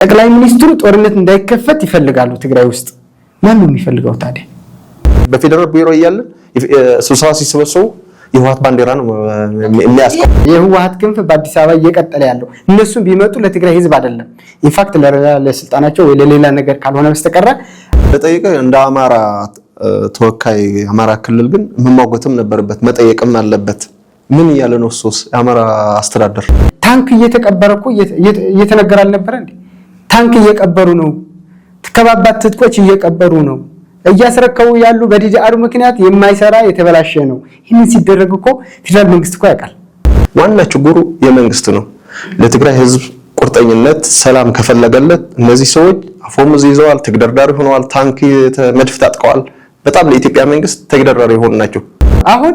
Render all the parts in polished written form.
ጠቅላይ ሚኒስትሩ ጦርነት እንዳይከፈት ይፈልጋሉ ትግራይ ውስጥ ማን ነው የሚፈልገው ታዲያ በፌደራል ቢሮ ይያል ስብሰባ ሲሰበሰቡ የህወሓት ባንዲራ ነው የሚያስቀው የህወሓት ክንፍ በአዲስ አበባ እየቀጠለ ያለው እነሱም ቢመጡ ለትግራይ ህዝብ አይደለም ኢንፋክት ለስልጣናቸው ወይ ለሌላ ነገር ካልሆነ በስተቀር በጠይቀ እንደ አማራ ተወካይ አማራ ክልል ግን መማጎተም ነበርበት መጠየቅም አለበት ምን ያለ ነው ሶስ አማራ አስተዳደር ታንክ እየተቀበረኩ እየተነገረ አልነበረ እንዴ ታንክ እየቀበሩ ነው ተከባባት ትጥቆች እየቀበሩ ነው እያስረከው ያሉ በዲዲአር ምክንያት የማይሰራ የተበላሸ ነው ይሄን ሲደረግ እኮ ፌደራል መንግስት እኮ ያውቃል ዋና ችግሩ የመንግስት ነው ለትግራይ ህዝብ ቁርጠኝነት ሰላም ከፈለገለት እነዚህ ሰዎች አፎሙዝ ይዘዋል ተግደርዳሪ ሆነዋል ታንክ መድፍ ታጥቀዋል በጣም ለኢትዮጵያ መንግስት ተግደርዳሪ ሆነ ናቸው አሁን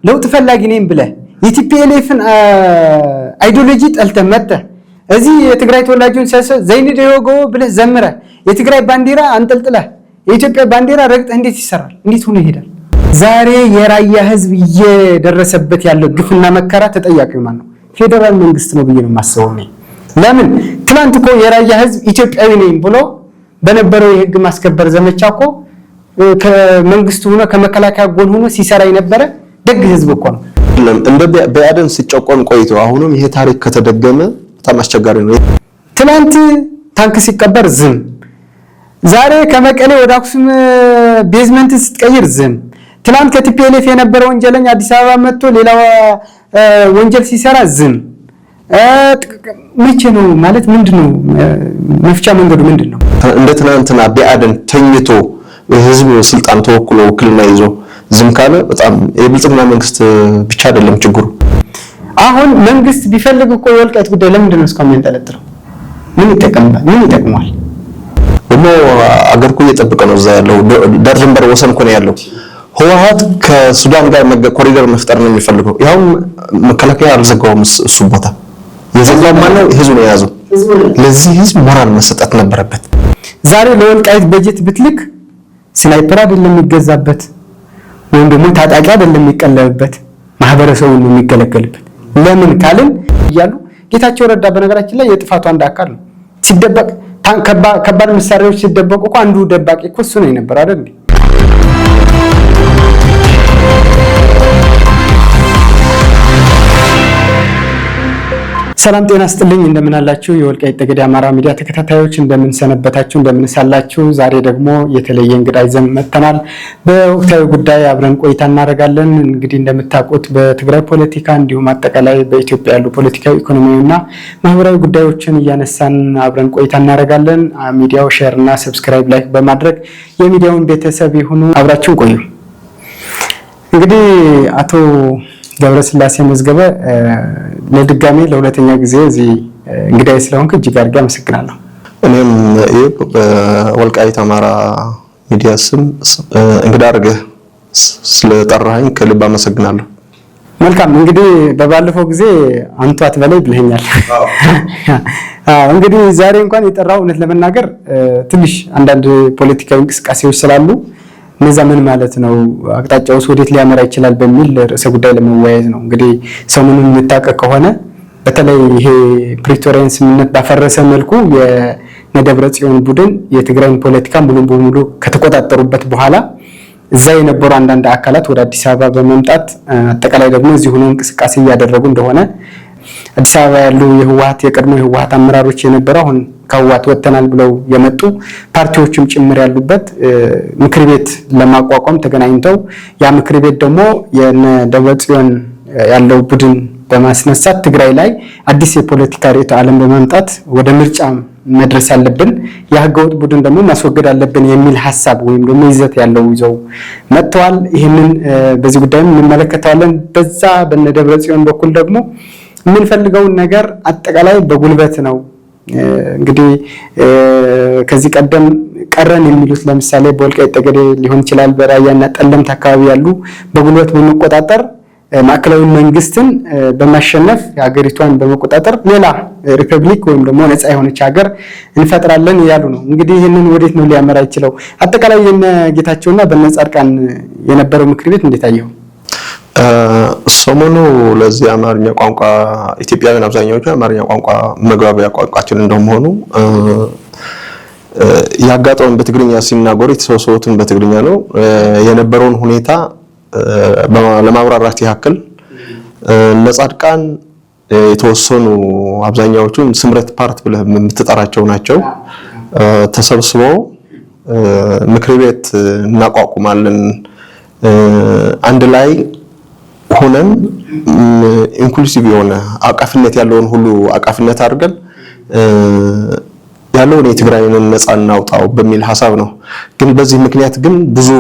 ለውጥ ፈላጊ ነኝ ብለ የቲፒኤልኤፍን አይዲዮሎጂ ጠልተመተ እዚህ የትግራይ ተወላጆችን ዘይን ደዮጎ ብለ ዘምረ የትግራይ ባንዲራ አንጠልጥለ የኢትዮጵያ ባንዲራ ረግጠህ እንዴት ይሰራል እንዴት ሆነ ይሄዳል ዛሬ የራያ ህዝብ እየደረሰበት ያለው ግፍና መከራ ተጠያቂው ማን ነው ፌደራል መንግስት ነው ብዬ ነው ማሰበው ነው ለምን ትላንት እኮ የራያ ህዝብ ኢትዮጵያዊ ነኝ ብሎ በነበረው የህግ ማስከበር ዘመቻ እኮ ከመንግስቱ ሆነ ከመከላከያ ጎን ሆኖ ሲሰራ የነበረ ደግ ህዝብ እኮ ነው እንደ በአደን ሲጨቆን ቆይቶ አሁንም ይሄ ታሪክ ከተደገመ በጣም አስቸጋሪ ነው ትላንት ታንክ ሲቀበር ዝም ዛሬ ከመቀሌ ወደ አክሱም ቤዝመንት ስትቀይር ዝም ትላንት ከቲፒኤልኤፍ የነበረው ወንጀለኛ አዲስ አበባ መጥቶ ሌላ ወንጀል ሲሰራ ዝም መቼ ነው ማለት ምንድነው መፍቻ መንገዱ ምንድነው እንደ ትናንትና በአደን ተኝቶ ህዝብ ስልጣን ተወክሎ ወክልና ይዞ ዝም ካለ በጣም የብልጽግና መንግስት ብቻ አይደለም ችግሩ አሁን መንግስት ቢፈልግ እኮ የወልቃይት ጉዳይ ለምንድነው እስካሁን የሚንጠለጥለው ምን ይጠቅማል ወሞ አገርኩ እየጠበቀ ነው እዛ ያለው ዳርጀንበር ወሰን እኮ ነው ያለው ህወሓት ከሱዳን ጋር ኮሪደር መፍጠር ነው የሚፈልገው ያው መከላከያ አልዘጋውም እሱ ቦታ የዘጋው ማለት ህዝብ ነው ያዘው ለዚህ ህዝብ ሞራል መሰጠት ነበረበት ዛሬ ለወልቃይት በጀት ብትልክ ስናይፐር አይደለም የሚገዛበት ወይም ደግሞ ታጣቂ አይደለም የሚቀለብበት ማህበረሰቡ ነው የሚገለገልበት ለምን ካልን ይያሉ ጌታቸው ረዳ በነገራችን ላይ የጥፋቱ አንድ አካል ነው ሲደበቅ ከባድ መሳሪያዎች ሲደበቁ እኮ አንዱ ደባቂ እኮ እሱ ነው የነበረው አይደል ሰላም ጤና ይስጥልኝ እንደምን አላችሁ የወልቃይት ጠገዴ አማራ ሚዲያ ተከታታዮች እንደምን ሰነበታችሁ እንደምን ሳላችሁ ዛሬ ደግሞ የተለየ እንግዳ ይዘን መጥተናል በወቅታዊ ጉዳይ አብረን ቆይታ እናደርጋለን እንግዲህ እንደምታውቁት በትግራይ ፖለቲካ እንዲሁም አጠቃላይ በኢትዮጵያ ያሉ ፖለቲካዊ ኢኮኖሚያዊና ማህበራዊ ጉዳዮችን እያነሳን አብረን ቆይታ እናደርጋለን ሚዲያው ሼር እና ሰብስክራይብ ላይክ በማድረግ የሚዲያውን ቤተሰብ ይሁኑ አብራችሁ ቆዩ እንግዲህ አቶ ገብረስላሴ መዝገበ ለድጋሜ ለሁለተኛ ጊዜ እዚህ እንግዳይ ስለሆንክ እጅግ አድርጌ አመሰግናለሁ እኔም በወልቃይት አማራ ሚዲያ ስም እንግዳ አድርገህ ስለጠራኸኝ ከልብ አመሰግናለሁ መልካም እንግዲህ በባለፈው ጊዜ አንቱ አትበለይ ብለኛል እንግዲህ ዛሬ እንኳን የጠራው እውነት ለመናገር ትንሽ አንዳንድ ፖለቲካዊ እንቅስቃሴዎች ስላሉ እነዛ ምን ማለት ነው አቅጣጫውስ ወዴት ሊያመራ ይችላል በሚል ርዕሰ ጉዳይ ለመወያየት ነው እንግዲህ ሰሞኑን የምታውቀው ከሆነ በተለይ ይሄ ፕሪቶሪያን ስምምነት ባፈረሰ መልኩ የነደብረ ጽዮን ቡድን የትግራይን ፖለቲካ ሙሉ በሙሉ ከተቆጣጠሩበት በኋላ እዛ የነበሩ አንዳንድ አካላት ወደ አዲስ አበባ በመምጣት አጠቃላይ ደግሞ እዚህ ሆኖ እንቅስቃሴ እያደረጉ እንደሆነ አዲስ አበባ ያሉ የህወሓት የቀድሞ የህወሓት አመራሮች የነበረው አሁን ከህወሓት ወጥተናል ብለው የመጡ ፓርቲዎችም ጭምር ያሉበት ምክር ቤት ለማቋቋም ተገናኝተው ያ ምክር ቤት ደግሞ የነደብረጽዮን ያለው ቡድን በማስነሳት ትግራይ ላይ አዲስ የፖለቲካ ርዕዮተ ዓለም በመምጣት ወደ ምርጫ መድረስ አለብን የህገወጥ ቡድን ደግሞ ማስወገድ አለብን የሚል ሐሳብ ወይም ደግሞ ይዘት ያለው ይዘው መጥተዋል ይሄንን በዚህ ጉዳይም እንመለከታለን በዛ በነደብረጽዮን በኩል ደግሞ ምን ፈልገው ነገር አጠቃላይ በጉልበት ነው እንግዲህ ከዚህ ቀደም ቀረን የሚሉት ለምሳሌ በወልቃይት ጠገዴ ሊሆን ይችላል በራያና ጠለምት አካባቢ ያሉ በጉልበት በመቆጣጠር ማዕከላዊ መንግስትን በማሸነፍ የሀገሪቷን በመቆጣጠር ሌላ ሪፐብሊክ ወይም ደግሞ ነፃ የሆነች ሀገር እንፈጥራለን ያሉ ነው እንግዲህ ይሄንን ወዴት ነው ሊያመራ ይችላል አጠቃላይ የነ ጌታቸውና በነጻድቃን የነበረው ምክር ቤት እንዴት አየው ሰሞኑ ለዚህ አማርኛ ቋንቋ ኢትዮጵያውያን አብዛኛዎቹ አማርኛ ቋንቋ መግባቢያ ቋንቋችን እንደሆኑ ያጋጠውን በትግርኛ ሲናገሩ የተሰበሰቡትን በትግርኛ ነው የነበረውን ሁኔታ ለማብራራት ያክል ለጻድቃን የተወሰኑ አብዛኛዎቹን ስምረት ፓርት ብለህ የምትጠራቸው ናቸው ተሰብስበው ምክር ቤት እናቋቁማለን አንድ ላይ ሆነን ኢንክሉሲቭ የሆነ አቃፍነት ያለውን ሁሉ አቃፍነት አድርገን ያለውን የትግራይን ነፃ እናውጣው በሚል ሐሳብ ነው። ግን በዚህ ምክንያት ግን ብዙ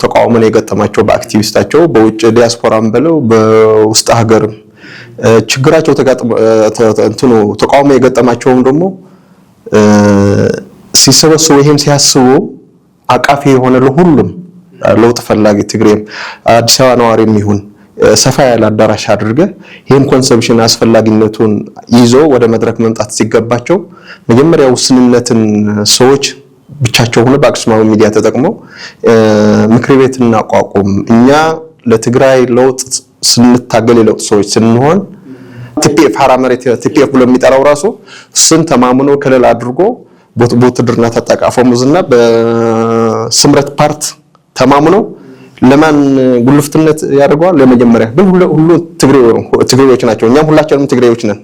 ተቃውሞን የገጠማቸው በአክቲቪስታቸው በውጭ ዲያስፖራም በለው በውስጥ ሀገርም ችግራቸው ተቃውሞ የገጠማቸውም ደግሞ ሲሰበሰቡ ይሄን ሲያስቡ አቃፊ የሆነ ለሁሉም ለውጥ ፈላጊ ትግሬም አዲስ አበባ ነዋሪም ይሁን ሰፋ ያለ አዳራሽ አድርገ ይሄን ኮንሰፕሽን አስፈላጊነቱን ይዞ ወደ መድረክ መምጣት ሲገባቸው መጀመሪያ ውስንነትን ሰዎች ብቻቸው ሆነ በአክሱማዊ ሚዲያ ተጠቅመው ምክር ቤት እናቋቁም እኛ ለትግራይ ለውጥ ስንታገል የለውጥ ሰዎች ስንሆን ቲፒኤፍ ሐራመሬት ቲፒኤፍ ብሎ የሚጠራው ራሱ እሱን ተማምኖ ከለል አድርጎ በውትድርና ተጠቃፎ ሙዝና በስምረት ፓርት ተማምኖ ለማን ጉልፍትነት ያደርገዋል ለመጀመሪያ ግን ሁሉ ትግሬዎች ናቸው እኛም ሁላችንም ትግሬዎች ነን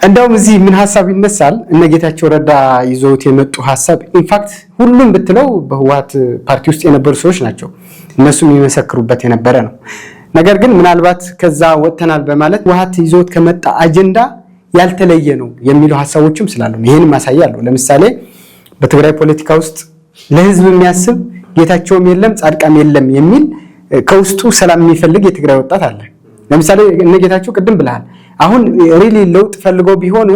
እንደውም እዚህ ምን ሐሳብ ይነሳል እነ ጌታቸው ረዳ ይዘውት የመጡ ሐሳብ ኢንፋክት ሁሉም ብትለው በህወሓት ፓርቲ ውስጥ የነበሩ ሰዎች ናቸው እነሱም የሚመሰክሩበት የነበረ ነው ነገር ግን ምናልባት ከዛ ወጥተናል በማለት ህወሓት ይዘውት ከመጣ አጀንዳ ያልተለየ ነው የሚሉ ሐሳቦችም ስላሉ ይሄን ማሳያለሁ ለምሳሌ በትግራይ ፖለቲካ ውስጥ ለህዝብ የሚያስብ ጌታቸውም የለም ጻድቃም የለም የሚል ከውስጡ ሰላም የሚፈልግ የትግራይ ወጣት አለ ለምሳሌ እነ ጌታቸው ቅድም ብለሃል አሁን ሪሊ ለውጥ ፈልገው ቢሆኑ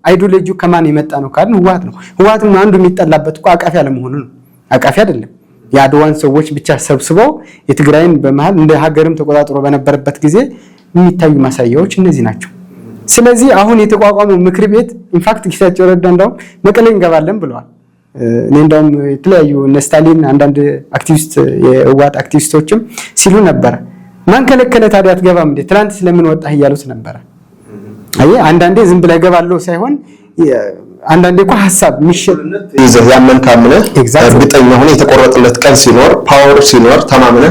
አይዲዮሎጂው ከማን የመጣ ነው ካልን ህወሓት ነው ህወሓትም አንዱ የሚጠላበት እኮ አቃፊ አለመሆኑ ነው አቃፊ አይደለም የአድዋን ሰዎች ብቻ ሰብስበው የትግራይን በመሃል እንደ ሀገርም ተቆጣጥሮ በነበረበት ጊዜ የሚታዩ ማሳያዎች እነዚህ ናቸው ስለዚህ አሁን የተቋቋመው ምክር ቤት ኢንፋክት ጌታቸው ረዳ እንደው መቀሌ እንገባለን ብለዋል እኔ እንደውም የተለያዩ ስታሊን አንዳንድ አክቲቪስት የህወሓት አክቲቪስቶችም ሲሉ ነበር ማን ከለከለ ታዲያ አትገባም እንዴ ትላንት ስለምን ወጣህ እያሉት ነበር አንዳንዴ ዝም ብለህ ገባለው ሳይሆን አንዳንዴ እኮ ሐሳብ ምሽት ይዘህ ያመንካምነ እርግጠኛ ሆነ የተቆረጠለት ቀን ሲኖር ፓወር ሲኖር ተማምነ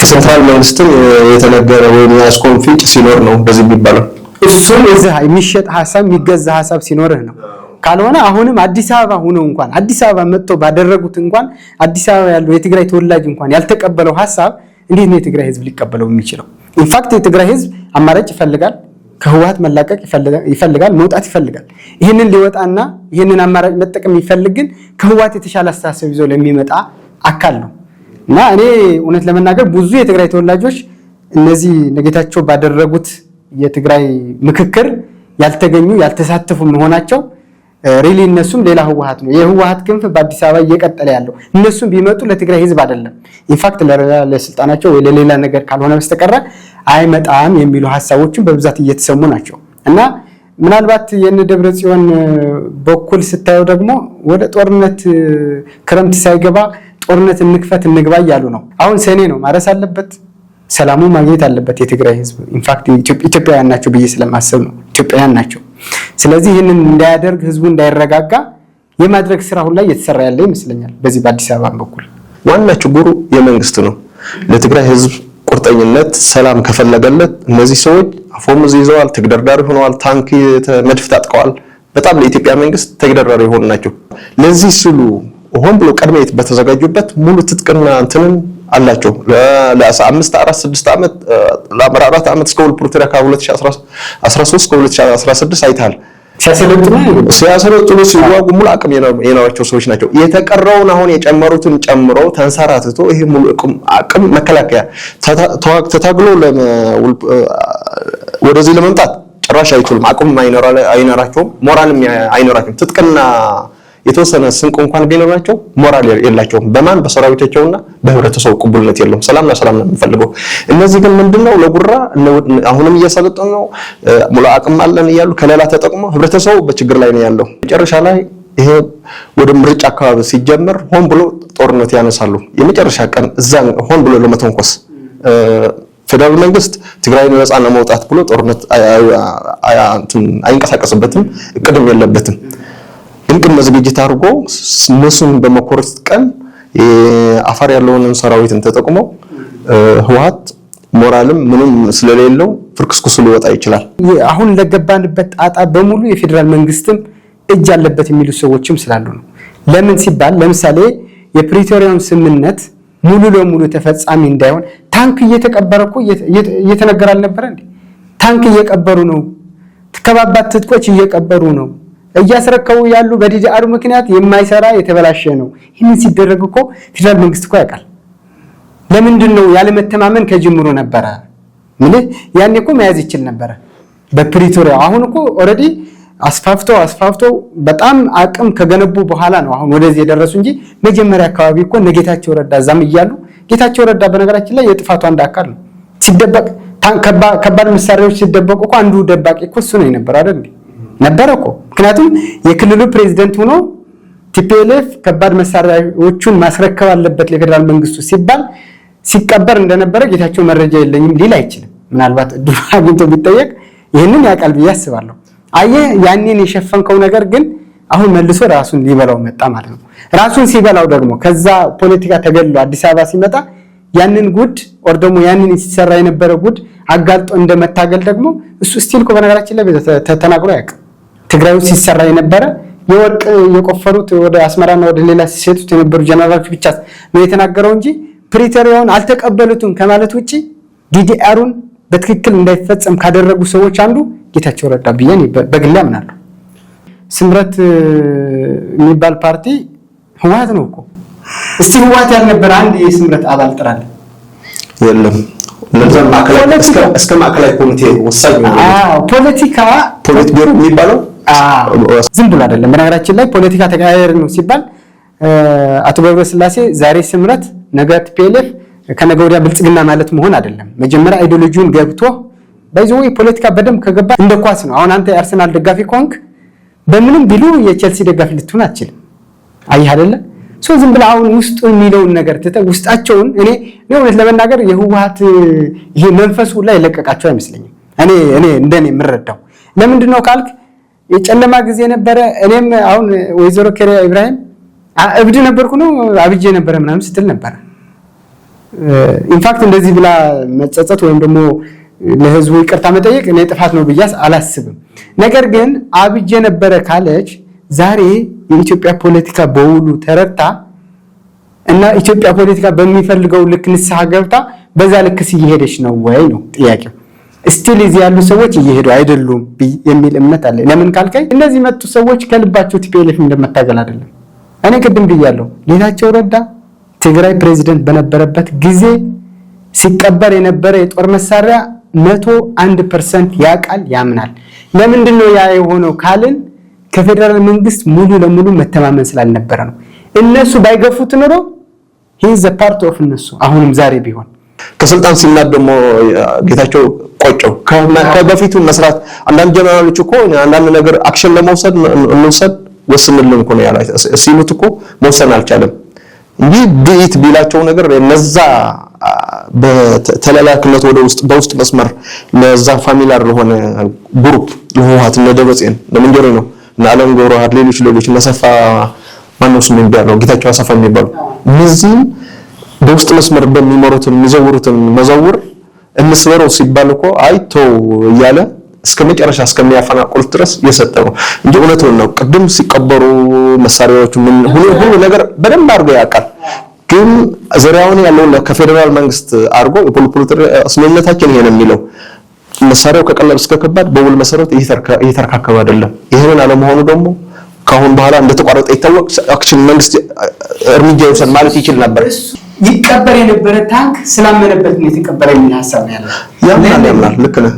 ከሴንትራል መንግስትን የተነገረ ወይ ያስኮንፊንጭ ሲኖር ነው በዚህ የሚባለው እሱን እዚህ የሚሸጥ ሐሳብ የሚገዛ ሐሳብ ሲኖርህ ነው ካልሆነ አሁንም አዲስ አበባ ሆኖ እንኳን አዲስ አበባ መጥቶ ባደረጉት እንኳን አዲስ አበባ ያለው የትግራይ ተወላጅ እንኳን ያልተቀበለው ሐሳብ እንዴት ነው የትግራይ ህዝብ ሊቀበለው የሚችለው ኢንፋክት የትግራይ ህዝብ አማራጭ ይፈልጋል ከህወሓት መላቀቅ ይፈልጋል መውጣት ይፈልጋል ይሄንን ሊወጣና ይሄንን አማራጭ መጠቀም ይፈልግን ከህወሓት የተሻለ አስተሳሰብ ይዞ ለሚመጣ አካል ነው እና እኔ እውነት ለመናገር ብዙ የትግራይ ተወላጆች እነዚህ ነገታቸው ባደረጉት የትግራይ ምክክር ያልተገኙ ያልተሳተፉ መሆናቸው ሪሊ እነሱም ሌላ ህወሓት ነው የህወሓት ክንፍ በአዲስ አበባ እየቀጠለ ያለው እነሱም ቢመጡ ለትግራይ ህዝብ አይደለም ኢንፋክት ለስልጣናቸው ወይ ለሌላ ነገር ካልሆነ በስተቀር አይመጣም የሚሉ ሐሳቦችን በብዛት እየተሰሙ ናቸው እና ምናልባት የነደብረ ጽዮን በኩል ስታዩ ደግሞ ወደ ጦርነት ክረምት ሳይገባ ጦርነት እንክፈት እንግባ ያሉ ነው አሁን ሰኔ ነው ማረስ አለበት ሰላሙ ማግኘት አለበት የትግራይ ህዝብ ኢንፋክት ኢትዮጵያውያን ናቸው ብዬ ስለማሰብ ነው ኢትዮጵያውያን ናቸው ስለዚህ ይሄንን እንዳያደርግ ህዝቡ እንዳይረጋጋ የማድረግ ስራ ሁሉ ላይ እየተሰራ ያለ ይመስለኛል በዚህ በአዲስ አበባ በኩል ዋና ችግሩ የመንግስት ነው ለትግራይ ህዝብ ቁርጠኝነት ሰላም ከፈለገለት እነዚህ ሰዎች አፎሙዝ ይዘዋል ተግደርዳሪ ሆነዋል ታንክ መድፍ ታጥቀዋል በጣም ለኢትዮጵያ መንግስት ተግደርዳሪ ሆነ ናቸው ለዚህ ሲሉ ሆን ብሎ ቀድመው በተዘጋጁበት ሙሉ ትጥቅና እንትንን አላቸው ለ5 4 6 አመት ለ4 አመት እስከ ፕሪቶሪያ ከ2013 እስከ 2016 አይታል ሲያሰለጥኑ ሲዋጉ ሙሉ አቅም የኖራቸው ሰዎች ናቸው የተቀረውን አሁን የጨመሩትን ጨምሮ ተንሰራትቶ ይሄ ሙሉ አቅም መከላከያ ተታግሎ ወደዚህ ለመምጣት ጭራሽ አይችሉም አቅም አይኖራቸውም ሞራልም አይኖራቸውም ትጥቅና የተወሰነ ስንቅ እንኳን ቢኖራቸው ሞራል የላቸውም በማን በሰራዊቶቻቸውና በህብረተሰቡ ቅቡልነት የለውም ሰላምና ሰላም ነው የሚፈልገው እነዚህ ግን ምንድነው ለጉራ አሁንም እየሰለጠኑ ነው ሙሉ አቅም አለን ይያሉ ከሌላ ተጠቅሞ ህብረተሰቡ በችግር ላይ ነው ያለው መጨረሻ ላይ ይሄ ወደ ምርጫ አካባቢ ሲጀመር ሆን ብሎ ጦርነት ያነሳሉ የመጨረሻ ቀን እዛ ሆን ብሎ ለመተንኮስ ፌደራል መንግስት ትግራይን ነፃ ለማውጣት ብሎ ጦርነት አይንቀሳቀስበትም፣ እቅድም የለበትም። ግን ቅድመ ዝግጅት አድርጎ እነሱን በመኮረስ ቀን አፋር ያለውን ሰራዊትን ተጠቅሞ ህወሓት ሞራልም ምንም ስለሌለው ፍርክስክሱ ሊወጣ ይችላል። አሁን ለገባንበት ጣጣ በሙሉ የፌደራል መንግስትም እጅ አለበት የሚሉ ሰዎችም ስላሉ ነው። ለምን ሲባል ለምሳሌ የፕሪቶሪያውን ስምምነት ሙሉ ለሙሉ ተፈጻሚ እንዳይሆን ታንክ እየተቀበረ እኮ እየተነገረ አልነበረ እንዴ? ታንክ እየቀበሩ ነው፣ ከባባድ ትጥቆች እየቀበሩ ነው፣ እያስረከቡ ያሉ በዲዲአር ምክንያት የማይሰራ የተበላሸ ነው። ይህንን ሲደረግ እኮ ፌደራል መንግስት እኮ ያውቃል። ለምንድን ነው ያለመተማመን ከጅምሩ ነበረ? ያኔ እኮ መያዝ ይችል ነበረ በፕሪቶሪያ። አሁን እኮ ኦልሬዲ አስፋፍተው በጣም አቅም ከገነቡ በኋላ ነው አሁን ወደዚህ የደረሱ እንጂ መጀመሪያ አካባቢ እኮ ጌታቸው ረዳ ዛም እያሉ ጌታቸው ረዳ በነገራችን ላይ የጥፋቱ አንድ አካል ነው። ሲደበቅ ከባድ መሳሪያዎች ሲደበቁ እኮ አንዱ ደባቂ እኮ እሱ ነው የነበረው አይደል? ነበር እኮ። ምክንያቱም የክልሉ ፕሬዝዳንት ሆኖ ቲፒኤልኤፍ ከባድ መሳሪያዎቹን ማስረከብ አለበት ለፌደራል መንግስቱ ሲባል ሲቀበር እንደነበረ ጌታቸው መረጃ የለኝም ሊል አይችልም። ምናልባት እድሉ አግኝቶ ቢጠየቅ ይህንን ያውቃል ብዬ አስባለሁ። አየህ ያኔን የሸፈንከው ነገር ግን አሁን መልሶ ራሱን ሊበላው መጣ ማለት ነው። ራሱን ሲበላው ደግሞ ከዛ ፖለቲካ ተገድሎ አዲስ አበባ ሲመጣ ያንን ጉድ ወር ደግሞ ያንን ሲሰራ የነበረ ጉድ አጋልጦ እንደመታገል ደግሞ እሱ ስቲል እኮ በነገራችን ላይ ተናግሮ ያውቃል። ትግራይ ውስጥ ሲሰራ የነበረ የወርቅ የቆፈሩት ወደ አስመራና ወደ ሌላ ሲሰጡት የነበሩ ጀነራሎች ብቻ ነው የተናገረው እንጂ ፕሪቶሪያውን አልተቀበሉትም ከማለት ውጪ ዲዲአሩን በትክክል እንዳይፈጸም ካደረጉ ሰዎች አንዱ ጌታቸው ረዳ ብዬን በግሌ አምናለሁ። ስምረት የሚባል ፓርቲ ህወሓት ነው እኮ። እስቲ ህወሓት ያልነበረ አንድ የስምረት አባል ጥራል የለም። እስከ ማዕከላዊ ኮሚቴ ወሳኝ ነው። ፖለቲካ ፖለቲክ ቢሮ የሚባለው ዝም ብሎ አይደለም። በነገራችን ላይ ፖለቲካ ተቀያየር ነው ሲባል አቶ ገብረስላሴ ዛሬ ስምረት ነገ ቲፒኤልኤፍ ከነገ ወዲያ ብልጽግና ማለት መሆን አይደለም። መጀመሪያ አይዲዮሎጂውን ገብቶ ባይዘው ፖለቲካ በደንብ ከገባ እንደ ኳስ ነው። አሁን አንተ የአርሰናል ደጋፊ ከሆንክ በምንም ቢሉ የቼልሲ ደጋፊ ልትሆን አትችልም። አየህ አይደለ? ዝም ብለህ አሁን ውስጡ የሚለውን ነገር ትተህ ውስጣቸውን እኔ እውነት ለመናገር የህወሓት ይሄ መንፈሱ ላይ ለቀቃቸው አይመስለኝም። እኔ እንደኔ የምረዳው ለምንድን ነው ካልክ የጨለማ ጊዜ ነበረ። እኔም አሁን ወይዘሮ ከሪያ ኢብራሂም እብድ ነበርኩ ነው አብጄ ነበረ ምናምን ስትል ነበረ። ኢንፋክት እንደዚህ ብላ መጸጸት ወይም ደግሞ ለህዝቡ ይቅርታ መጠየቅ እኔ ጥፋት ነው ብያስ አላስብም። ነገር ግን አብጄ ነበረ ካለች ዛሬ የኢትዮጵያ ፖለቲካ በውሉ ተረታ እና ኢትዮጵያ ፖለቲካ በሚፈልገው ልክ ንስሐ ገብታ በዛ ልክስ እየሄደች ነው ወይ ነው ጥያቄው። ስቲል እዚህ ያሉ ሰዎች እየሄዱ አይደሉም የሚል እምነት አለ። ለምን ካልከኝ እነዚህ መጡ ሰዎች ከልባቸው ቲፒኤልኤፍ እንደመታገል አይደለም። እኔ ቅድም ብያለሁ፣ ጌታቸው ረዳ ትግራይ ፕሬዝዳንት በነበረበት ጊዜ ሲቀበር የነበረ የጦር መሳሪያ 101% ያቃል ያምናል። ለምንድን ነው ያ የሆነው ካልን ከፌደራል መንግስት ሙሉ ለሙሉ መተማመን ስላልነበረ ነው። እነሱ ባይገፉት ኖሮ he is a part of እነሱ አሁንም ዛሬ ቢሆን ከስልጣን ሲናድ ደግሞ ጌታቸው ቆጨው ከበፊቱ መስራት አንዳንድ ጀነራሎች እኮ አንዳንድ ነገር አክሽን ለመውሰድ እንውሰድ ወስንልን እኮ ነው ያላቸው ሲሉት እኮ መወሰን አልቻለም እንጂ ቢት ቢላቸው ነገር ለዛ በተላላክነት ወደ ውስጥ በውስጥ መስመር ለዛ ፋሚሊያር ለሆነ ግሩፕ ለህወሓት ለደብረጽዮን ለምንጀሮ ነው ለዓለም ጎራሃድ ሌሎች ለሰፋ ማንነስ ምን ቢያለው ጌታቸው አሰፋ የሚባሉ እነዚህ በውስጥ መስመር በሚመሩትን የሚዘውሩትን መዘውር እንስበረው ሲባል እኮ አይቶ እያለ እስከመጨረሻ እስከሚያፈናቁልት ድረስ የሰጠው እንጂ እውነቱን ነው። ቅድም ሲቀበሩ መሳሪያዎቹ ምን ሁሉ ነገር በደንብ አድርጎ ያውቃል። ግን ዘሪያውን ያለው ከፌደራል መንግስት አድርጎ የፖለቲካ ስምምነታችን ይሄን የሚለው መሳሪያው ከቀላል እስከ ከባድ በውል መሰረት እየተረካከበ አይደለም። ይሄንን አለመሆኑ ደግሞ ካሁን በኋላ እንደተቋረጠ ይታወቅ አክሽን መንግስት እርምጃ ይወስድ ማለት ይችል ነበር። ይቀበር የነበረ ታንክ ስላመነበት ነው የተቀበረ የሚል ሐሳብ ነው ያለው። ያምናል። ልክ ነህ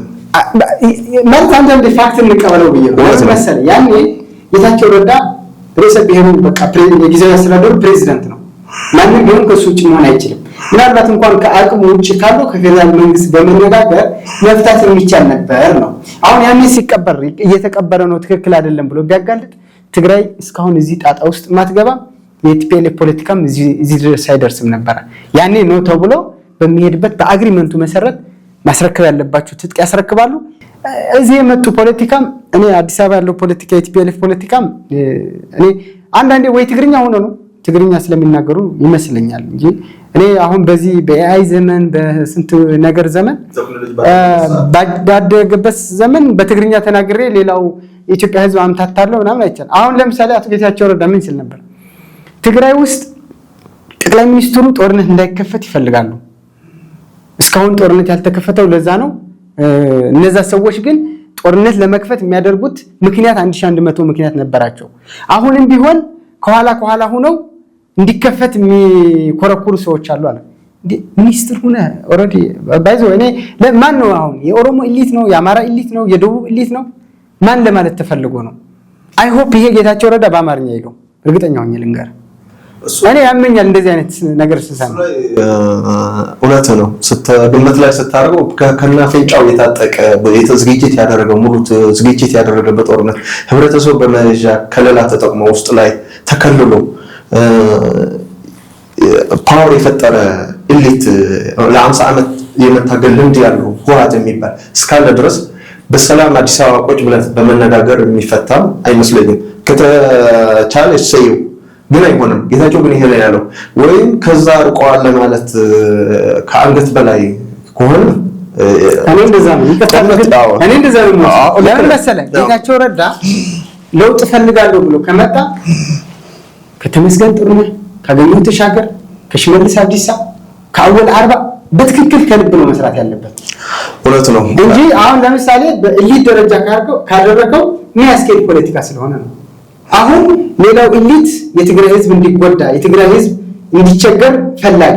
ማለት አንዳንድ ፋክት እንቀበለው ብዬ ነው መሰለኝ። ያኔ ጌታቸው ረዳ ርዕሰ ብሔሩ በቃ የጊዜያዊ አስተዳደሩ ፕሬዝዳንት ነው። ማንም ቢሆን ከሱ ውጭ መሆን አይችልም። ምናልባት እንኳን ከአቅሙ ውጭ ካለው ከፌደራል መንግስት በመነጋገር መፍታት የሚቻል ነበር ነው። አሁን ያኔ ሲቀበር እየተቀበረ ነው ትክክል አይደለም ብሎ ቢያጋልጥ ትግራይ እስካሁን እዚህ ጣጣ ውስጥ ማትገባ የቲፒኤልኤፍ ፖለቲካም እዚህ ድረስ አይደርስም ነበር። ያኔ ነው ተብሎ በሚሄድበት በአግሪመንቱ መሰረት ማስረከብ ያለባቸው ትጥቅ ያስረክባሉ። እዚህ የመጡ ፖለቲካም እኔ አዲስ አበባ ያለው ፖለቲካ የቲፒኤልኤፍ ፖለቲካም እኔ አንዳንዴ ወይ ትግርኛ ሆኖ ነው ትግርኛ ስለሚናገሩ ይመስለኛል እንጂ እኔ አሁን በዚህ በኤአይ ዘመን በስንት ነገር ዘመን ባደገበት ዘመን በትግርኛ ተናግሬ ሌላው የኢትዮጵያ ሕዝብ አምታታለው ምናምን አይቻል። አሁን ለምሳሌ አቶ ጌታቸው ረዳ ምን ሲል ነበር? ትግራይ ውስጥ ጠቅላይ ሚኒስትሩ ጦርነት እንዳይከፈት ይፈልጋሉ። እስካሁን ጦርነት ያልተከፈተው ለዛ ነው። እነዛ ሰዎች ግን ጦርነት ለመክፈት የሚያደርጉት ምክንያት 1100 ምክንያት ነበራቸው። አሁንም ቢሆን ከኋላ ሆነው እንዲከፈት የሚኮረኩሩ ሰዎች አሉ አለ። ሚኒስትር ሆነ ኦሬዲ ባይዞ እኔ ለማን ነው አሁን የኦሮሞ ኢሊት ነው የአማራ ኢሊት ነው የደቡብ ኢሊት ነው ማን ለማለት ተፈልጎ ነው? አይ ሆፕ ይሄ ጌታቸው ረዳ በአማርኛ ይለው እርግጠኛ ሆኜ ልንገር እኔ ያመኛል እንደዚህ አይነት ነገር ሲሰማ እውነት ነው። ግምት ላይ ስታደርገው ከናፈንጫው የታጠቀ ዝግጅት ያደረገ ሙሉ ዝግጅት ያደረገ በጦርነት ህብረተሰቡ በመረጃ ከለላ ተጠቅሞ ውስጥ ላይ ተከልሎ ፓወር የፈጠረ ኢሊት ለ50 ዓመት የመታገል ልምድ ያለው ህወሓት የሚባል እስካለ ድረስ በሰላም አዲስ አበባ ቁጭ ብለን በመነጋገር የሚፈታም አይመስለኝም። ከተቻለ ሰዩ ግን አይሆንም። ጌታቸው ግን ይሄ ላይ ያለው ወይም ከዛ ርቀዋል ማለት ከአንገት በላይ ከሆነ እኔ እንደዛ ነው ለምን መሰለህ ጌታቸው ረዳ ለውጥ ፈልጋለሁ ብሎ ከመጣ ከተመስገን ጥሩነህ ካገኘሁ ተሻገር ከሽመልስ አብዲሳ ከአወል አርባ በትክክል ከልብ ነው መስራት ያለበት። እውነት ነው እንጂ አሁን ለምሳሌ በኢሊት ደረጃ ካደረገው የሚያስኬድ ፖለቲካ ስለሆነ ነው። አሁን ሌላው ኢሊት የትግራይ ህዝብ እንዲጎዳ የትግራይ ህዝብ እንዲቸገር ፈላጊ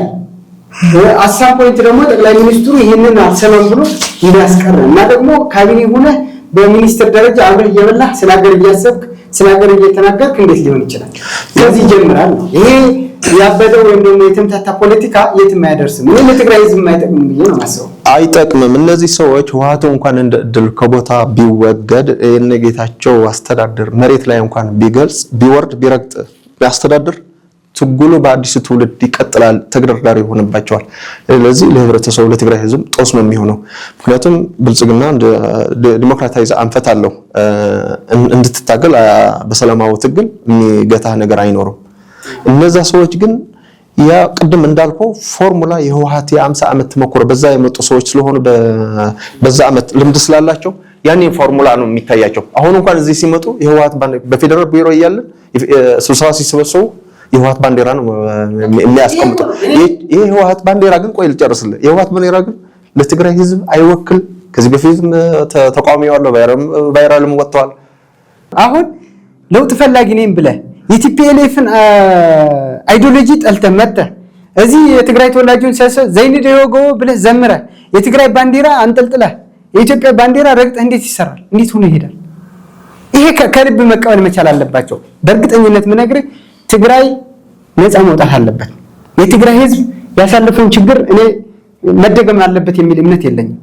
አሳብ ፖይንት ደግሞ ጠቅላይ ሚኒስትሩ ይሄንን አልሰማም ብሎ ይያስቀር እና ደግሞ ካቢኔ ሆነ በሚኒስትር ደረጃ አብረህ እየበላህ ስላገር እያሰብክ ስላገር እየተናገርክ እንዴት ሊሆን ይችላል? ከዚህ ይጀምራል። ይሄ ያበደው ወይም ደግሞ የተምታታ ፖለቲካ የትም አያደርስም። ምን ለትግራይ ህዝብ የማይጠቅም ብዬ ነው ማሰው። አይጠቅምም። እነዚህ ሰዎች ህወሓቱ እንኳን እንደ ድል ከቦታ ቢወገድ የነጌታቸው አስተዳደር መሬት ላይ እንኳን ቢገልጽ ቢወርድ ቢረግጥ ቢያስተዳድር ትግሉ በአዲስ ትውልድ ይቀጥላል፣ ተግዳራሪ ይሆንባቸዋል። ስለዚህ ለህብረተሰቡ ለትግራይ ህዝብ ጦስ ነው የሚሆነው። ምክንያቱም ብልጽግና ዲሞክራታይዝ አንፈታለሁ እንድትታገል በሰላማዊ ትግል የሚገታ ነገር አይኖርም። እነዛ ሰዎች ግን ያ ቅድም እንዳልከው ፎርሙላ የህወሓት የ50 ዓመት ተመክሮ በዛ የመጡ ሰዎች ስለሆኑ በዛ ዓመት ልምድ ስላላቸው ያኔ ፎርሙላ ነው የሚታያቸው። አሁን እንኳን እዚህ ሲመጡ የህወሓት በፌደራል ቢሮ እያለን ስብሰባ ሲሰበሰቡ የህወሓት ባንዲራ ነው የሚያስቀምጡ። ይሄ የህወሓት ባንዲራ ግን ቆይ ልጨርስልህ። የህወሓት ባንዲራ ግን ለትግራይ ህዝብ አይወክል። ከዚህ በፊትም ተቃዋሚው አለ ቫይራልም ወጥቷል። አሁን ለውጥ ፈላጊ ነኝ ብለህ የቲፒኤልኤፍን አይዲዮሎጂ ጠልተህ መጥተህ እዚህ የትግራይ ተወላጆችን ዘይን ደዮጎ ብለህ ዘምረህ የትግራይ ባንዲራ አንጠልጥለህ የኢትዮጵያ ባንዲራ ረግጠህ እንዴት ይሰራል? እንዴት ሆኖ ይሄዳል? ይሄ ከልብ መቀበል መቻል አለባቸው። በእርግጠኝነት ምነግርህ ትግራይ ነፃ መውጣት አለበት። የትግራይ ህዝብ ያሳለፈውን ችግር እኔ መደገም አለበት የሚል እምነት የለኝም።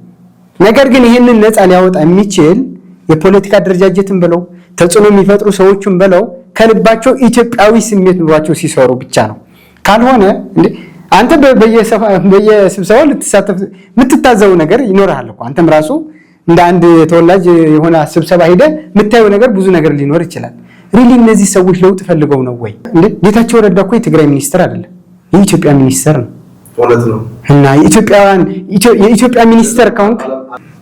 ነገር ግን ይህንን ነፃ ሊያወጣ የሚችል የፖለቲካ አደረጃጀትን ብለው ተጽዕኖ የሚፈጥሩ ሰዎችን ብለው ከልባቸው ኢትዮጵያዊ ስሜት ኑሯቸው ሲሰሩ ብቻ ነው። ካልሆነ አንተ በየስብሰባው ልትሳተፍ የምትታዘው ነገር ይኖርሃል እኮ አንተም ራሱ እንደ አንድ ተወላጅ የሆነ ስብሰባ ሄደ የምታየው ነገር ብዙ ነገር ሊኖር ይችላል። ሪሊ እነዚህ ሰዎች ለውጥ ፈልገው ነው ወይ? ጌታቸው ረዳ እኮ የትግራይ ሚኒስትር አይደለም የኢትዮጵያ ሚኒስትር ነው። ማለት ነው እና የኢትዮጵያ ሚኒስትር ከሆንክ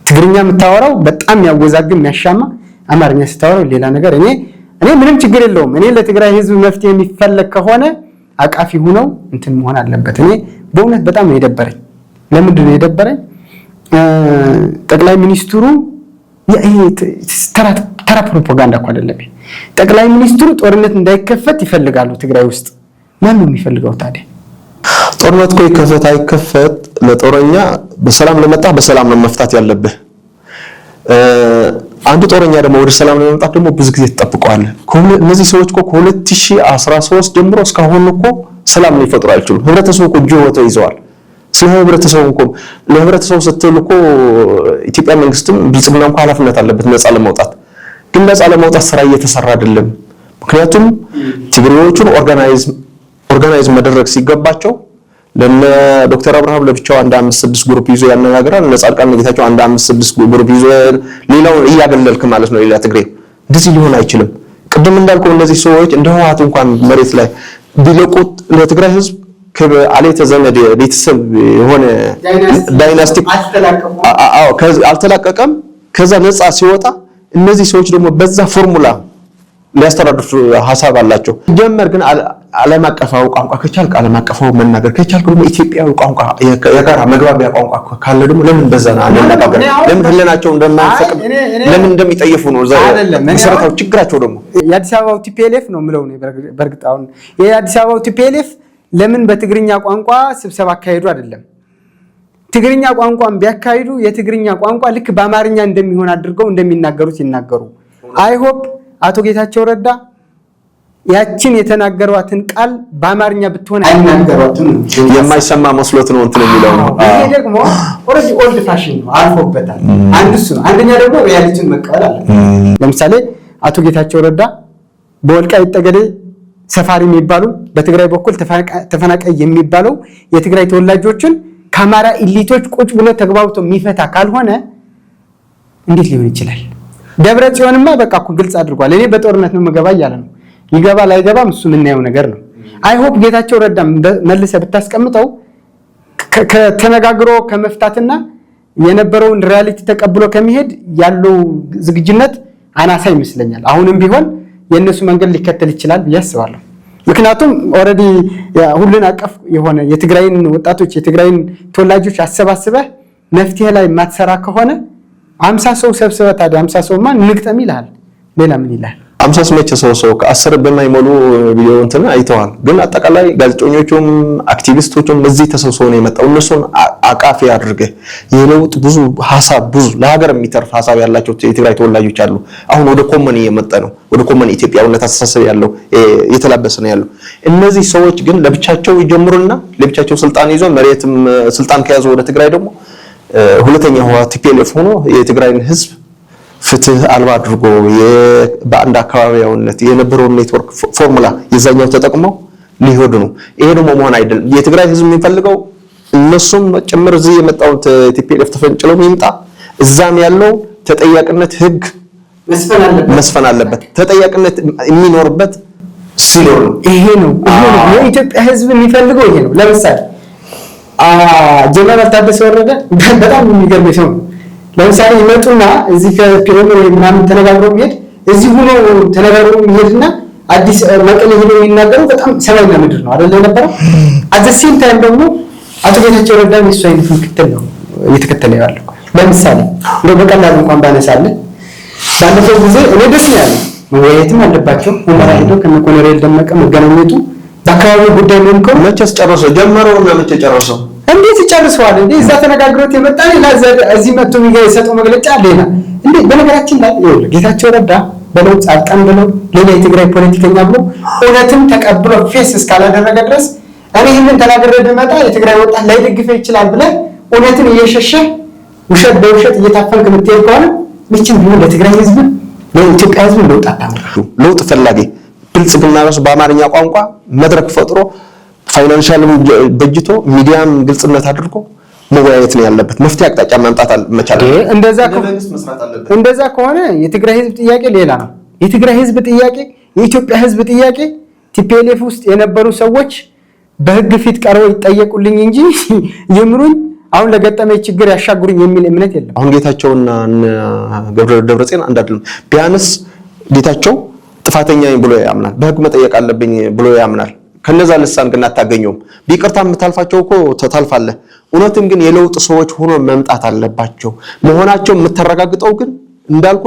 ትግርኛ የምታወራው በጣም ያወዛግብ የሚያሻማ፣ አማርኛ ስታወራው ሌላ ነገር። እኔ ምንም ችግር የለውም። እኔ ለትግራይ ህዝብ መፍትሄ የሚፈለግ ከሆነ አቃፊ ሆነው እንትን መሆን አለበት። እኔ በእውነት በጣም ነው የደበረኝ። ለምንድን ነው የደበረኝ? ጠቅላይ ሚኒስትሩ ተራ ፕሮፓጋንዳ እኮ አይደለም። ጠቅላይ ሚኒስትሩ ጦርነት እንዳይከፈት ይፈልጋሉ ትግራይ ውስጥ። ማን ነው የሚፈልገው ታዲያ? ጦርነት እኮ ይከፈት አይከፈት ለጦረኛ በሰላም ለመጣ በሰላም ነው መፍታት ያለብህ። አንድ ጦረኛ ደግሞ ወደ ሰላም ለመምጣት ደግሞ ብዙ ጊዜ ተጠብቀዋል። እነዚህ ሰዎች እኮ ከ2013 ጀምሮ እስካሁን እኮ ሰላም ሊፈጥሩ አይችሉም። ህብረተሰቡ እኮ ጆቶ ይዘዋል። ስለ ህብረተሰቡ እኮ ለህብረተሰቡ ስትል እኮ ኢትዮጵያ መንግስትም ብልጽግና እንኳን ኃላፊነት አለበት ነፃ ለማውጣት። ግን ነፃ ለማውጣት ስራ እየተሰራ አይደለም። ምክንያቱም ትግሬዎቹን ኦርጋናይዝ መደረግ ሲገባቸው ለነ ዶክተር አብርሃም ለብቻው አንድ 5-6 ግሩፕ ይዞ ያነጋግራል። ለጻድቃን ጌታቸው አንድ 5-6 ግሩፕ ይዞ ሌላውን እያገለልክ ማለት ነው። ሌላ ትግሬ እንደዚህ ሊሆን አይችልም። ቅድም እንዳልከው እነዚህ ሰዎች እንደ ህወሓት እንኳን መሬት ላይ ቢለቁት ለትግራይ ህዝብ ከአሌተ ዘመድ ቤተሰብ የሆነ ዳይናስቲክ አልተላቀቀም። ከዛ ነፃ ሲወጣ እነዚህ ሰዎች ደግሞ በዛ ፎርሙላ ሊያስተዳድሩ ሐሳብ አላቸው። ጀመር ግን ዓለም አቀፋዊ ቋንቋ ከቻልክ ዓለም አቀፋዊ መናገር ከቻልክ ደግሞ ኢትዮጵያዊ ቋንቋ የጋራ መግባቢያ ቋንቋ ካለ ደግሞ ለምን በዛና አንነጋገር? ለምን ህለናቸው እንደማይፈቅድ ለምን እንደሚጠየፉ ነው መሰረታዊ ችግራቸው። ደግሞ የአዲስ አበባው ቲፒኤልኤፍ ነው የምለው ነው። በእርግጥ አሁን የአዲስ አበባው ቲፒኤልኤፍ ለምን በትግርኛ ቋንቋ ስብሰባ አካሄዱ አይደለም። ትግርኛ ቋንቋን ቢያካሂዱ የትግርኛ ቋንቋ ልክ በአማርኛ እንደሚሆን አድርገው እንደሚናገሩት ይናገሩ። አይሆፕ አቶ ጌታቸው ረዳ ያችን የተናገሯትን ቃል በአማርኛ ብትሆን አይናገሯትም። የማይሰማ መስሎት ነው እንትን የሚለው ነው። ይሄ ደግሞ ኦልሬዲ ኦልድ ፋሽን ነው፣ አልፎበታል። አንዱ እሱ ነው። አንደኛ ደግሞ ሪያሊቲን መቀበል አለ። ለምሳሌ አቶ ጌታቸው ረዳ በወልቃይት ጠገዴ ሰፋሪ የሚባሉ በትግራይ በኩል ተፈናቃይ የሚባለው የትግራይ ተወላጆችን ከአማራ ኢሊቶች ቁጭ ብሎ ተግባብቶ የሚፈታ ካልሆነ እንዴት ሊሆን ይችላል? ደብረ ጽዮንማ በቃ እኮ ግልጽ አድርጓል። እኔ በጦርነት ነው መገባ እያለ ነው። ይገባ ላይገባም እሱ የምናየው ነገር ነው። አይሆፕ ጌታቸው ረዳም መልሰ ብታስቀምጠው ከተነጋግሮ ከመፍታትና የነበረውን ሪያሊቲ ተቀብሎ ከመሄድ ያለው ዝግጅነት አናሳ ይመስለኛል። አሁንም ቢሆን የነሱ መንገድ ሊከተል ይችላል ብዬ አስባለሁ። ምክንያቱም ኦልሬዲ ሁሉን አቀፍ የሆነ የትግራይን ወጣቶች የትግራይን ተወላጆች አሰባስበህ መፍትሄ ላይ ማትሰራ ከሆነ 50 ሰው ሰብስበህ ታዲያ 50 ሰውማ ንግጠም ይላል። ሌላ ምን ይላል? 50 መቼ ሰው ከ10 በማይሞሉ ቪዲዮ እንትን አይተዋል። ግን አጠቃላይ ጋዜጠኞቹም አክቲቪስቶቹም እዚህ ተሰብስበው ነው የመጣው። እነሱን አቃፊ አድርገህ የለውጥ ብዙ ሐሳብ ብዙ ለሀገር የሚተርፍ ሐሳብ ያላቸው የትግራይ ተወላጆች አሉ። አሁን ወደ ኮመን እየመጣ ነው። ወደ ኮመን ኢትዮጵያዊነት አስተሳሰብ ያለው የተላበሰ ነው ያለው። እነዚህ ሰዎች ግን ለብቻቸው ይጀምሩና ለብቻቸው ስልጣን ይዘው መሬትም ስልጣን ከያዙ ወደ ትግራይ ደግሞ ሁለተኛው ቲፒኤልኤፍ ሆኖ የትግራይን ህዝብ ፍትህ አልባ አድርጎ በአንድ አካባቢያዊነት የነበረውን ኔትወርክ ፎርሙላ የዛኛው ተጠቅመው ሊሄዱ ነው። ይሄ ደግሞ መሆን አይደለም። የትግራይ ህዝብ የሚፈልገው እነሱም ጭምር እዚህ የመጣው ቲፒኤልኤፍ ተፈንጭለው ይምጣ። እዛም ያለው ተጠያቂነት ህግ መስፈን አለበት። ተጠያቂነት የሚኖርበት ሲኖር ነው። ይሄ ነው የኢትዮጵያ ህዝብ የሚፈልገው ይሄ ነው። ለምሳሌ ጀነራል ታደሰ ወረደ በጣም የሚገርም ሰው ነው። ለምሳሌ ይመጡና እዚህ ከፒሮም ወይ ምናምን ተነጋግረው ይሄድ እዚህ ሆኖ ተነጋግረው ይሄድና አዲስ መቀሌ ሄዶ የሚናገሩ በጣም ሰማይና ምድር ነው አይደል የነበረው። አዘሲን ታይም ደግሞ አቶ ጌታቸው ረዳ እሱ አይነት ምክትል ነው እየተከተለ ያለው። ለምሳሌ በቀላሉ እንኳን ባነሳለን ባለፈው ጊዜ እኔ ደስ ያለ ወይየትም አለባቸው ሁመራ ሄዶ ከኮሎኔል ደመቀ መገናኘቱ በአካባቢው ጉዳይ ነው እንኳን መቼስ ጨረሰው ጀመረውና መቼ ጨረሰው እንዴት ይጨርሰዋል? እንዴ እዛ ተነጋግሮት የመጣ ሌላ እዚህ መጥቶ የሚሰጠው መግለጫ ሌላ። እንዴ በነገራችን ላይ ጌታቸው ረዳ በለው ጻድቃን በለው ሌላ የትግራይ ፖለቲከኛ ብሎ እውነትም ተቀብሎ ፌስ እስካላደረገ ድረስ እኔ ይሄንን ተናግሬ ብመጣ የትግራይ ወጣት ላይ ደግፈ ይችላል ብለህ እውነትን እየሸሸ ውሸት በውሸት እየታፈንክ የምትሄድ ከሆነ ምንጭም ቢሆን ለትግራይ ህዝብ ለኢትዮጵያ ህዝብ ለውጥ አታመጣም። ለውጥ ፈላጊ ብልጽግና ራሱ በአማርኛ ቋንቋ መድረክ ፈጥሮ ፋይናንሻል በጅቶ ሚዲያም ግልጽነት አድርጎ መወያየት ነው ያለበት። መፍትሄ አቅጣጫ ማምጣት መቻል አለበት። እንደዛ ከሆነ የትግራይ ህዝብ ጥያቄ ሌላ ነው። የትግራይ ህዝብ ጥያቄ የኢትዮጵያ ህዝብ ጥያቄ ቲፒኤልኤፍ ውስጥ የነበሩ ሰዎች በህግ ፊት ቀርበው ይጠየቁልኝ እንጂ ይምሩኝ አሁን ለገጠመኝ ችግር ያሻግሩኝ የሚል እምነት የለም። አሁን ጌታቸውና ደብረጽዮን አንድ አይደለም። ቢያንስ ጌታቸው ጥፋተኛ ነኝ ብሎ ያምናል። በህግ መጠየቅ አለብኝ ብሎ ያምናል። ከነዛ ልሳን ግን አታገኘውም። ቢቅርታ የምታልፋቸው እኮ ተታልፋለህ። እውነትም ግን የለውጥ ሰዎች ሆኖ መምጣት አለባቸው። መሆናቸው የምትረጋግጠው ግን እንዳልኩ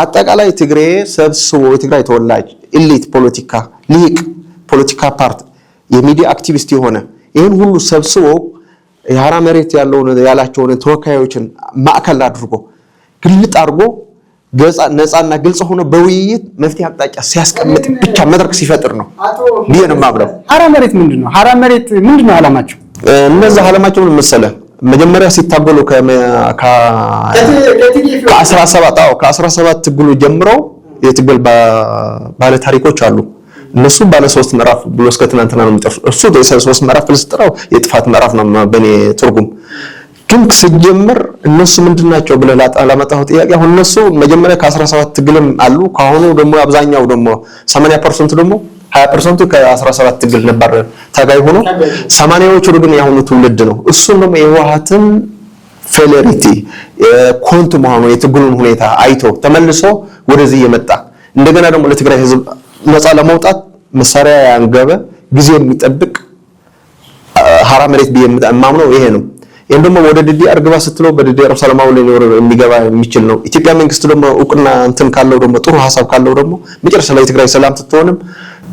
አጠቃላይ ትግሬ ሰብስቦ የትግራይ ተወላጅ ኢሊት ፖለቲካ ሊቅ ፖለቲካ ፓርት የሚዲያ አክቲቪስት የሆነ ይህን ሁሉ ሰብስቦ የሐራ መሬት ያላቸውን ተወካዮችን ማዕከል አድርጎ ግልጥ አድርጎ ነፃና ግልጽ ሆኖ በውይይት መፍትሄ አቅጣጫ ሲያስቀምጥ ብቻ መድረክ ሲፈጥር ነው ቢየንም ማብለው። ሐራ መሬት ምንድነው? ሐራ መሬት ምንድነው ዓላማቸው? እነዛ ዓላማቸው ምን መሰለህ? መጀመሪያ ሲታገሉ ከ17 ትግሉ ጀምረው የትግል ባለ ታሪኮች አሉ። እነሱ ባለ 3 ምዕራፍ ብሎ እስከ ትናንትና ነው የሚጠፉ። እሱ 3 ምዕራፍ ስለሰጠው የጥፋት ምዕራፍ ነው በኔ ትርጉም። ግን ሲጀመር እነሱ ምንድናቸው ብለህ ላመጣው ጥያቄ አሁን እነሱ መጀመሪያ ከ17 ትግልም አሉ። ካሁኑ ደግሞ አብዛኛው ደግሞ 80% ደግሞ 20% ከ17 ትግል ነበር ታጋይ ሆኖ 80ዎቹ ግን ያሁኑ ትውልድ ነው። እሱን ደግሞ የህወሓትን ፌለሪቲ ኮንቱ መሆኑ የትግሉን ሁኔታ አይቶ ተመልሶ ወደዚህ የመጣ እንደገና ደግሞ ለትግራይ ህዝብ ነፃ ለማውጣት መሳሪያ ያንገበ ጊዜ የሚጠብቅ ሐራ መሬት በየማምነው ይሄ ነው። ይሄን ደግሞ ወደ ዲዲአር ግባ ስትለው በዲዲአር ሰላማዊ ሊኖር የሚገባ የሚችል ነው። ኢትዮጵያ መንግስት ደግሞ እውቅና እንትን ካለው ደግሞ ጥሩ ሐሳብ ካለው ደግሞ መጨረሻ ላይ ትግራይ ሰላም ትትሆንም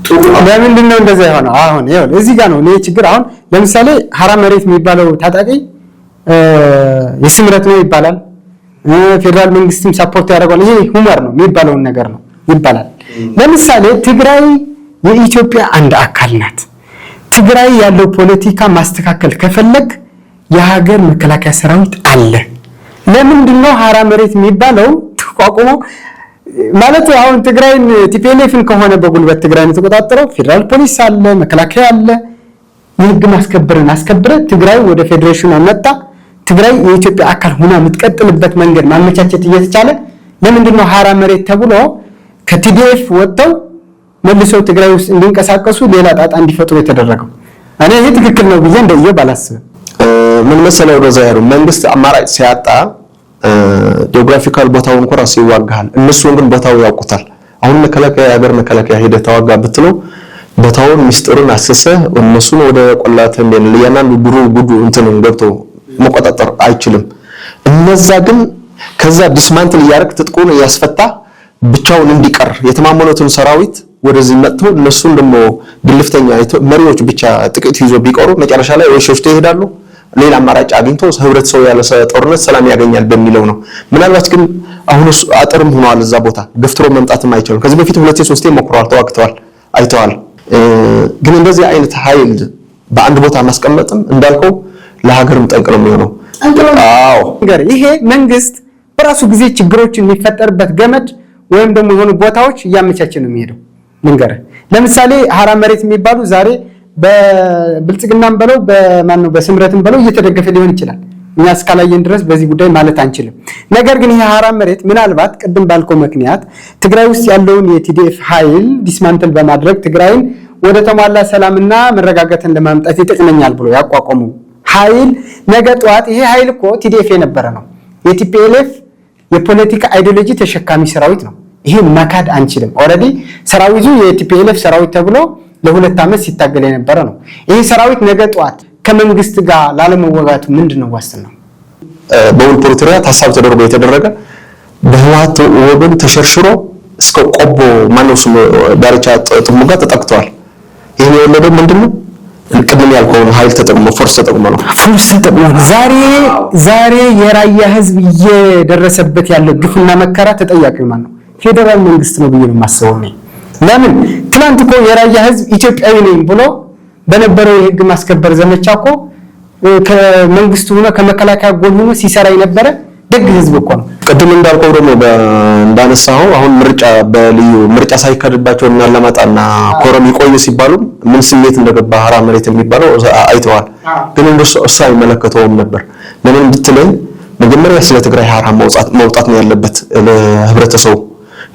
ጥሩ። ለምንድን ነው እንደዛ የሆነው? አሁን ይኸውልህ እዚህ ጋር ነው እኔ ችግር። አሁን ለምሳሌ ሐራ መሬት የሚባለው ታጣቂ የስምረት ነው ይባላል። ፌደራል መንግስትም ሰፖርት ያደርጋል። ይሄ ሁመር ነው የሚባለውን ነገር ነው ይባላል። ለምሳሌ ትግራይ የኢትዮጵያ አንድ አካል ናት። ትግራይ ያለው ፖለቲካ ማስተካከል ከፈለግ የሀገር መከላከያ ሰራዊት አለ። ለምንድነው ሐራ መሬት የሚባለው ተቋቁሞ ማለት አሁን ትግራይን ቲፒኤልኤፍን ከሆነ በጉልበት ትግራይን ተቆጣጣረው ፌደራል ፖሊስ አለ፣ መከላከያ አለ። የህግ ማስከበርን አስከብረ ትግራይ ወደ ፌዴሬሽኑ መጣ። ትግራይ የኢትዮጵያ አካል ሆና የምትቀጥልበት መንገድ ማመቻቸት እየተቻለ ለምንድነው ሐራ መሬት ተብሎ ከቲዲኤፍ ወጥተው መልሰው ትግራይ ውስጥ እንዲንቀሳቀሱ ሌላ ጣጣ እንዲፈጥሩ የተደረገው? እኔ ይሄ ትክክል ነው ብዬ እንደየ ባላስብ ምን መሰለው ወደዛ ያለው መንግስት አማራጭ ሲያጣ ጂኦግራፊካል ቦታውን እንኳን ራሱ ይዋጋል። እነሱ ግን ቦታው ያውቁታል። አሁን መከላከያ የሀገር መከላከያ ሄደ ተዋጋ ብትለው ቦታውን ሚስጥሩን አሰሰህ እነሱን ወደ ቆላተ እንደለያና ጉዱ እንትን ገብቶ መቆጣጠር አይችልም። እነዛ ግን ከዛ ዲስማንትል ያርክ ትጥቁን ያስፈታ ብቻውን እንዲቀር የተማመኑትን ሰራዊት ወደዚህ መጥቶ እነሱን ደግሞ ግልፍተኛ መሪዎች ብቻ ጥቂት ይዞ ቢቀሩ መጨረሻ ላይ ወይ ሸሽተው ይሄዳሉ። ሌላ አማራጭ አግኝቶ ህብረተሰቡ ያለ ጦርነት ሰላም ያገኛል በሚለው ነው። ምናልባት ግን አሁን አጥርም ሆኗል እዛ ቦታ ገፍትሮ መምጣትም አይችልም። ከዚህ በፊት 2-3 ሞክረዋል፣ ተዋግተዋል፣ አይተዋል። ግን እንደዚህ አይነት ኃይል በአንድ ቦታ ማስቀመጥም እንዳልከው ለሀገርም ጠንቅ ነው የሚሆነው። አዎ ይሄ መንግስት በራሱ ጊዜ ችግሮችን የሚፈጠርበት ገመድ ወይም ደግሞ የሆኑ ቦታዎች እያመቻቸ ነው የሚሄደው። ልንገርህ ለምሳሌ ሐራ መሬት የሚባሉ ዛሬ በብልጽግናም በለው በማነው በስምረትም በለው እየተደገፈ ሊሆን ይችላል። እኛ እስካላየን ድረስ በዚህ ጉዳይ ማለት አንችልም። ነገር ግን ይሄ ሐራ መሬት ምናልባት ቅድም ባልከው ምክንያት ትግራይ ውስጥ ያለውን የቲዲኤፍ ኃይል ዲስማንትል በማድረግ ትግራይን ወደ ተሟላ ሰላምና መረጋጋትን ለማምጣት ይጠቅመኛል ብሎ ያቋቋሙ ኃይል ነገ ጠዋት ይሄ ኃይል እኮ ቲዲኤፍ የነበረ ነው። የቲፒኤልኤፍ የፖለቲካ አይዲዮሎጂ ተሸካሚ ሰራዊት ነው። ይሄ መካድ አንችልም። ኦሬዲ ሰራዊቱ የቲፒኤልኤፍ ሰራዊት ተብሎ ለ2 ዓመት ሲታገል የነበረ ነው። ይሄ ሰራዊት ነገ ጠዋት ከመንግስት ጋር ላለመወጋቱ ምንድነው ዋስትናው? በውል ፕሪቶሪያ ታሳብ ተደርጎ የተደረገ በህወሓት ወገን ተሸርሽሮ እስከ ቆቦ ማነው ስሙ ዳርቻ ጥሙጋ ተጠቅቷል። ይሄ የወለደው ምንድነው? ቅድም ያልከውን ኃይል ተጠቅሞ ፎርስ ተጠቅሞ ነው። ፎርስ ተጠቅሞ ዛሬ የራያ ህዝብ እየደረሰበት ያለው ግፍና መከራ ተጠያቂው ማን ነው? ፌደራል መንግስት ነው ብዬ ነው የማስበው እኔ። ለምን ትናንት እኮ የራያ ህዝብ ኢትዮጵያዊ ነኝ ብሎ በነበረው የህግ ማስከበር ዘመቻ እኮ ከመንግስቱ ሆኖ ከመከላከያ ጎን ሆኖ ሲሰራ የነበረ ደግ ህዝብ እኮ ነው። ቅድም እንዳልከው ደግሞ እንዳነሳው አሁን ምርጫ ሳይካድባቸው እና ለማጣና ኮረም ይቆዩ ሲባሉ ምን ስሜት እንደገባ ሐራ መሬት የሚባለው አይተዋል። ግን እሱ አይመለከተውም ነበር። ለምን ብትለኝ መጀመሪያ ስለ ትግራይ ሐራ መውጣት ነው ያለበት ለህብረተሰቡ።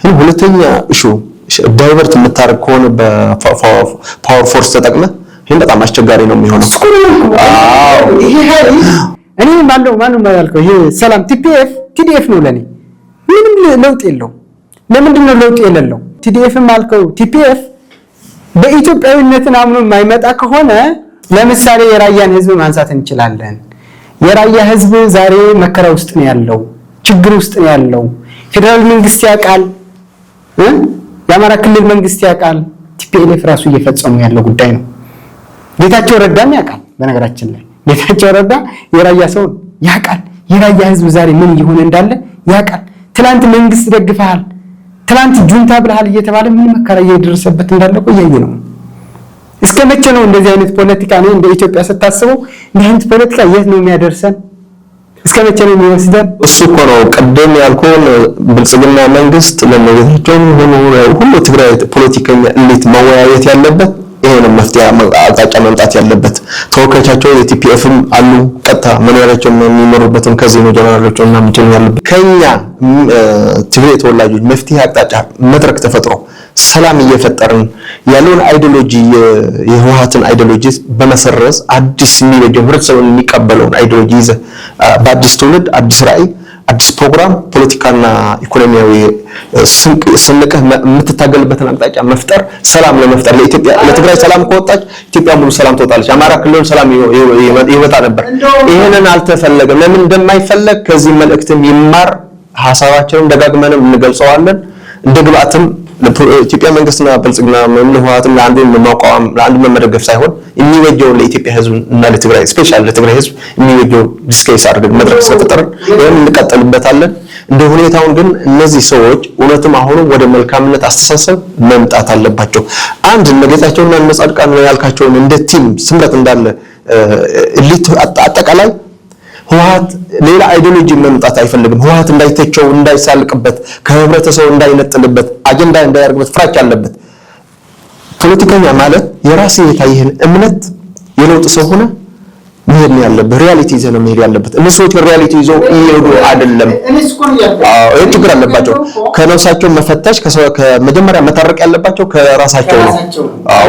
ይሄ ሁለተኛ እሹ ዳይቨርት የምታረግ ከሆነ በፓወር ፎርስ ተጠቅመ ይሄን በጣም አስቸጋሪ ነው የሚሆነው። አዎ ይሄ እኔ ማነው ያልከው? ይሄ ሰላም ቲዲኤፍ ነው ለኔ ምንም ለውጥ የለው። ለምንድን ነው ለውጥ የሌለው? ቲዲኤፍም አልከው ቲፒኤፍ በኢትዮጵያዊነትን አምኖ የማይመጣ ከሆነ ለምሳሌ የራያን ህዝብ ማንሳት እንችላለን። የራያ ህዝብ ዛሬ መከራ ውስጥ ነው ያለው፣ ችግር ውስጥ ነው ያለው። ፌደራል መንግስት ያውቃል፣ የአማራ ክልል መንግስት ያውቃል። ቲፒኤልኤፍ ራሱ እየፈጸሙ ያለው ጉዳይ ነው። ጌታቸው ረዳም ያውቃል። በነገራችን ላይ ጌታቸው ረዳ የራያ ሰው ያውቃል። የራያ ህዝብ ዛሬ ምን እየሆነ እንዳለ ያውቃል። ትላንት መንግስት ደግፈሃል፣ ትላንት ጁንታ ብለሃል እየተባለ ምን መከራ እየደረሰበት እንዳለ እኮ እያየ ነው። እስከ መቼ ነው እንደዚህ አይነት ፖለቲካ ነው እንደ ኢትዮጵያ ስታስበው እንዲህ አይነት ፖለቲካ የት ነው የሚያደርሰን? እስከ መቼ ነው የሚወስደን? እሱ እኮ ነው ቀደም ያልኩን ብልጽግና መንግስት ለነገታቸው ሁሉ ትግራይ ፖለቲከኛ እንዴት መወያየት ያለበት ይሄ ነው መፍትሄ አቅጣጫ መምጣት ያለበት። ተወካዮቻቸው የቲፒኤፍም አሉ ቀጥታ መኖሪያቸው የሚመሩበትን ከዚህ ነው ጀነራሎቹ እና ምንጭ ያለበት ከኛ ትግራይ ተወላጆች መፍትሄ አቅጣጫ መድረክ ተፈጥሮ ሰላም እየፈጠርን ያለውን አይዲዮሎጂ የህወሓትን አይዲዮሎጂ በመሰረዝ አዲስ የሚበጀው ህብረተሰቡን የሚቀበለውን አይዲዮሎጂ ይዘ በአዲስ ትውልድ አዲስ ራዕይ አዲስ ፕሮግራም ፖለቲካና ኢኮኖሚያዊ ስንቀህ የምትታገልበትን አቅጣጫ መፍጠር ሰላም ለመፍጠር ለኢትዮጵያ ለትግራይ ሰላም ከወጣች ኢትዮጵያ ሙሉ ሰላም ትወጣለች። አማራ ክልል ሰላም ይወጣ ነበር። ይሄንን አልተፈለገም። ለምን እንደማይፈለግ ከዚህ መልእክትም ይማር ሐሳባችንን ደጋግመንም እንገልጸዋለን። እንደ ግብአትም ለኢትዮጵያ መንግስትና ብልጽግና ህወሓትን ለአንዱ መቋቋም ለአንዱ መመደገፍ ሳይሆን የሚወጀው ለኢትዮጵያ ህዝብ እና ለትግራይ ስፔሻሊ ለትግራይ ህዝብ የሚወጀው ዲስከስ አድርገን መድረክ ስለተጠረን ይሄን እንቀጥልበታለን። እንደ ሁኔታውን ግን እነዚህ ሰዎች እውነትም አሁንም ወደ መልካምነት አስተሳሰብ መምጣት አለባቸው። አንድ ነገታቸውና መጻድቃን ያልካቸውን እንደ ቲም ስምረት እንዳለ ሊት አጠቃላይ ህወሓት ሌላ አይዲዮሎጂ መምጣት አይፈልግም። ህወሓት እንዳይተቸው እንዳይሳልቅበት ከህብረተሰቡ እንዳይነጥልበት አጀንዳ እንዳያርግበት ፍራቻ አለበት። ፖለቲከኛ ማለት የራስ የታየህን እምነት የለውጥ ሰው ሆነ መሄድ ያለበት ሪያሊቲ ይዘህ ነው መሄድ ያለበት። እነሱ ሪያሊቲ ይዘው ይሄዱ አይደለም። አዎ ችግር አለባቸው። ከነፍሳቸው መፈተሽ ከመጀመሪያ መታረቅ ያለባቸው ከራሳቸው ነው። አዎ